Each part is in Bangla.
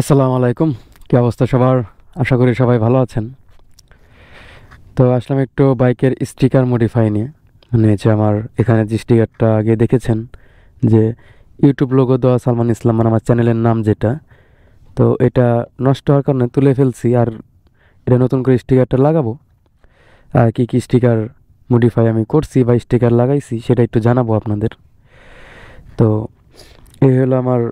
আসসালামু আলাইকুম। কি অবস্থা সবার? আশা করি সবাই ভালো আছেন। তো আসলাম একটু বাইকের স্টিকার মডিফাই নিয়ে। মানে যে আমার এখানে যে স্টিকারটা আগে দেখেছেন যে ইউটিউব লোগো দেওয়া সালমান ইসলাম মানে আমার চ্যানেলের নাম যেটা, তো এটা নষ্ট হওয়ার কারণে তুলে ফেলছি আর এটা নতুন করে স্টিকারটা লাগাবো। আর কি কি স্টিকার মডিফাই আমি করছি বা স্টিকার লাগাইছি সেটা একটু জানাবো আপনাদের। তো এই হলো আমার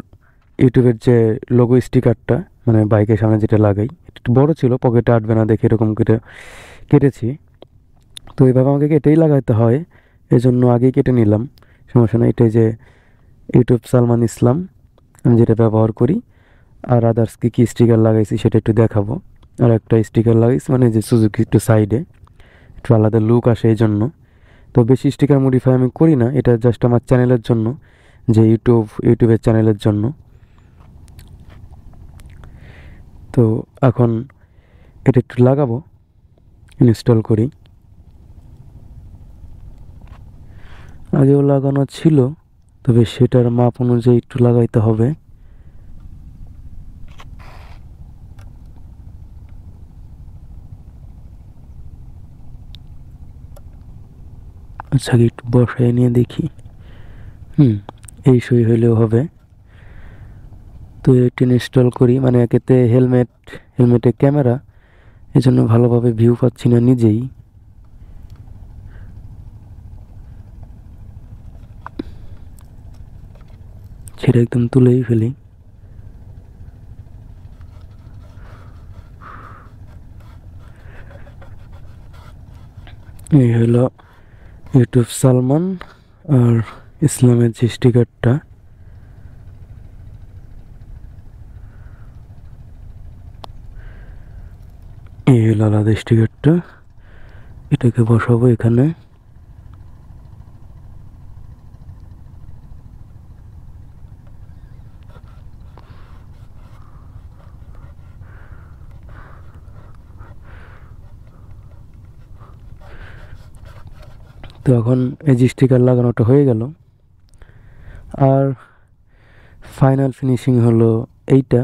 ইউটিউবের যে লোগো স্টিকারটা, মানে বাইকের সামনে যেটা লাগাই। এটা একটু বড় ছিল, পকেটে আটবে না দেখে এরকম করে কেটেছি। তো এইভাবে আমাকে কেটেই লাগাইতে হয়, এজন্য আগেই কেটে নিলাম। সমস্যা নেই। এটাই যে ইউটিউব সালমান ইসলাম আমি যেটা ব্যবহার করি। আর আদার্স কি কি স্টিকার লাগাইছি সেটা একটু দেখাবো। আর একটা স্টিকার লাগাইছি মানে যে সুজুকি একটু সাইডে একটু আলাদা লুক আসে এই জন্য। তো বেশি স্টিকার মডিফাই আমি করি না, এটা জাস্ট আমার চ্যানেলের জন্য, যে ইউটিউবের চ্যানেলের জন্য। তো এখন এটা একটু লাগাবো, ইনস্টল করি। আগেও লাগানো ছিল, তবে সেটার মাপ অনুযায়ী একটু লাগাইতে হবে। আচ্ছা, আগে একটু বসায় নিয়ে দেখি। হুম, এই সই হইলেও হবে। তো এটি ইনস্টল করি, মানে একেতে হেলমেটে ক্যামেরা, এজন্য ভালোভাবে ভিউ পাচ্ছি না নিজেই। সেটা একদম তুলেই ফেলি। এই হলো ইউটিউব সালমান আর ইসলামের যে স্টিকারটা। এই হলো আলাদা স্টিকারটা, এটাকে বসাবো এখানে। তো এখন এই যে স্টিকার লাগানোটা হয়ে গেল। আর ফাইনাল ফিনিশিং হলো এইটা।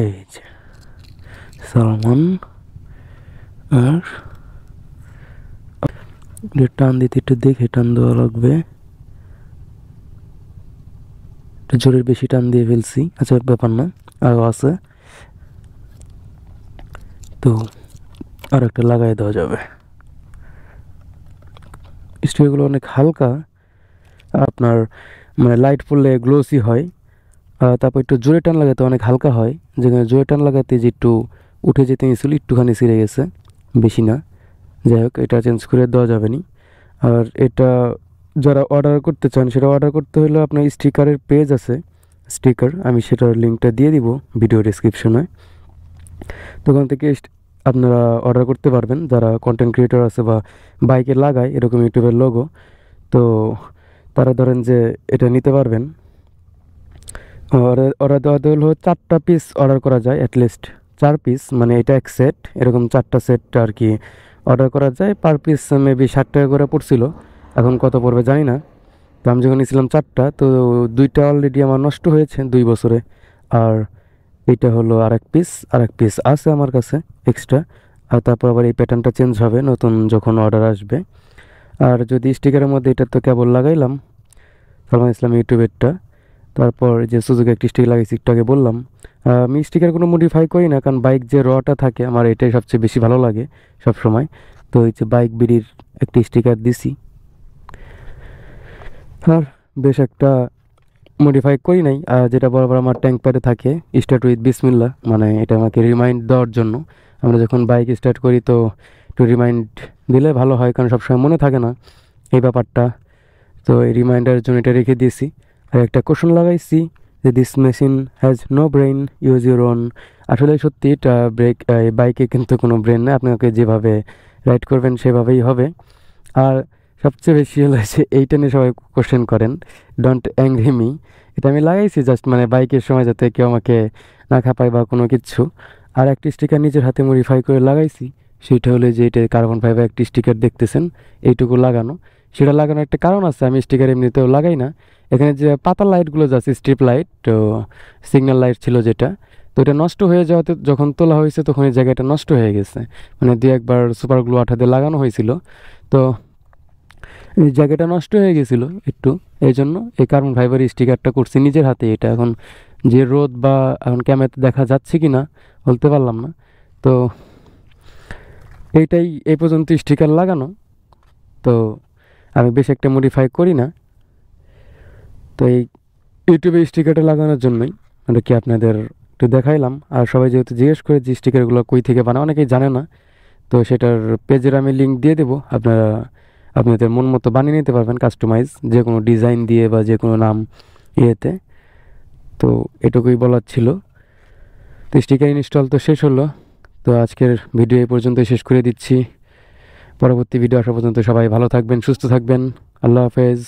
এই যে সালমান। আর টান দিতে একটু দেখে টান দেওয়া লাগবে, একটু জোরের বেশি টান দিয়ে ফেলছি। আচ্ছা, ব্যাপার না, আরও আছে। তো আর একটা লাগাই দেওয়া যাবে। স্টিকারগুলো অনেক হালকা, আপনার মানে লাইট পড়লে গ্লোসি হয়। তারপর একটু জোরে টান লাগাতে অনেক হালকা হয়, যেখানে জোরে টান লাগাতে যে একটু উঠে যেতে গেছিলো, একটুখানি ছিঁড়ে গেছে, বেশি না। যাই হোক, এটা চেঞ্জ করে দেওয়া যাবে নি। আর এটা যারা অর্ডার করতে চান সেটা অর্ডার করতে হলে আপনার স্টিকারের পেজ আছে, স্টিকার, আমি সেটার লিঙ্কটা দিয়ে দিব ভিডিও ডিসক্রিপশনে। তো ওখান থেকে আপনারা অর্ডার করতে পারবেন যারা কন্টেন্ট ক্রিয়েটর আছে বা বাইকে লাগায় এরকম ইউটিউবের লোগো। তো তারা ধরেন যে এটা নিতে পারবেন। অর্ডার দেওয়া হলো 4টা পিস অর্ডার করা যায়, অ্যাটলিস্ট 4 পিস, মানে এটা এক সেট, এরকম 4টা সেট আর কি অর্ডার করা যায়। পার পিস মেবি 60 টাকা করে পড়ছিল, এখন কত পড়বে জানি না। তো আমি যখন নিয়েছিলাম 4টা, তো 2টা অলরেডি আমার নষ্ট হয়েছে 2 বছরে। আর এইটা হলো আর এক পিস আছে আমার কাছে এক্সট্রা। আর তারপর আবার এই প্যাটার্নটা চেঞ্জ হবে নতুন যখন অর্ডার আসবে। আর যদি স্টিকারের মধ্যে এটা তো কেবল লাগাইলাম সালমান ইসলাম ইউটিউবেরটা। তারপর যে সুজুকি একটি স্টিকার লাগাইছি একটু আগে বললাম। আমি স্টিকার কোনো মডিফাই করি না, কারণ বাইক যে রটা থাকে আমার এটাই সবচেয়ে বেশি ভালো লাগে সব সময়। তো এই যে বাইক বিড়ির একটি স্টিকার দিছি। আর বেশ একটা মডিফাই করি নাই, যেটা বরাবর আমার ট্যাঙ্ক প্যাডে থাকে, স্টার্ট উইথ বিসমিল্লাহ, মানে এটা আমাকে রিমাইন্ড দেওয়ার জন্য। আমরা যখন বাইক স্টার্ট করি তো একটু রিমাইন্ড দিলে ভালো হয়, কারণ সবসময় মনে থাকে না এই ব্যাপারটা। তো এই রিমাইন্ডারের জন্য এটা রেখে দিয়েছি। আর একটা কোশ্চেন লাগাইছি যে this machine has no brain, use your own. আসলে সত্যি এটা বাইকে কিন্তু কোনো ব্রেন নেই, আপনাকে যেভাবে রাইড করবেন সেভাবেই হবে। আর সবচেয়ে বেশি হলো যে এইটা নিয়ে সবাই কোশ্চেন করেন, ডোন্ট অ্যাংরি মি। এটা আমি লাগাইছি জাস্ট মানে বাইকের সময় যাতে কেউ আমাকে না খাপায় বা কোনো কিচ্ছু। আর একটি স্টিকার নিজের হাতে মডিফাই করে লাগাইছি, সেটা হলো যে এটা কার্বন ফাইবার একটি স্টিকার দেখতেছেন, এইটুকু লাগানো। সেটা লাগানোর একটা কারণ আছে, আমি স্টিকার এমনিতেও লাগাই না। এখানে যে পাতার লাইটগুলো যাচ্ছে, স্ট্রিপ লাইট, তো সিগন্যাল লাইট ছিল যেটা, তো এটা নষ্ট হয়ে যাওয়াতে যখন তোলা হয়েছে তখন এই জায়গাটা নষ্ট হয়ে গেছে, মানে দু একবার সুপার গ্লু আঠা দিয়ে লাগানো হয়েছিল, তো এই জায়গাটা নষ্ট হয়ে গেছিলো একটু, এই জন্য এই কার্বন ফাইবার স্টিকারটা করছি নিজের হাতে। এটা এখন যে রোদ বা এখন ক্যামেরাতে দেখা যাচ্ছে কি না বলতে পারলাম না। তো এইটাই এই পর্যন্ত স্টিকার লাগানো, তো আমি বেশ একটা মডিফাই করি না। তো এই ইউটিউবে স্টিকারটা লাগানোর জন্যই মানে কি আপনাদের একটু দেখাইলাম। আর সবাই যেহেতু জিজ্ঞেস করে যে স্টিকারগুলো কই থেকে বানায়, অনেকেই জানে না, তো সেটার পেজের আমি লিঙ্ক দিয়ে দেবো, আপনারা আপনাদের মন মতো বানিয়ে নিতে পারবেন কাস্টমাইজ, যে কোনো ডিজাইন দিয়ে বা যে কোনো নাম ইয়েতে। তো এটুকুই বলার ছিল। তো স্টিকার ইনস্টল তো শেষ হলো, তো আজকের ভিডিও এই পর্যন্তই শেষ করে দিচ্ছি। পরবর্তী ভিডিও আসা পর্যন্ত সবাই ভালো থাকবেন, সুস্থ থাকবেন। আল্লাহ হাফেজ।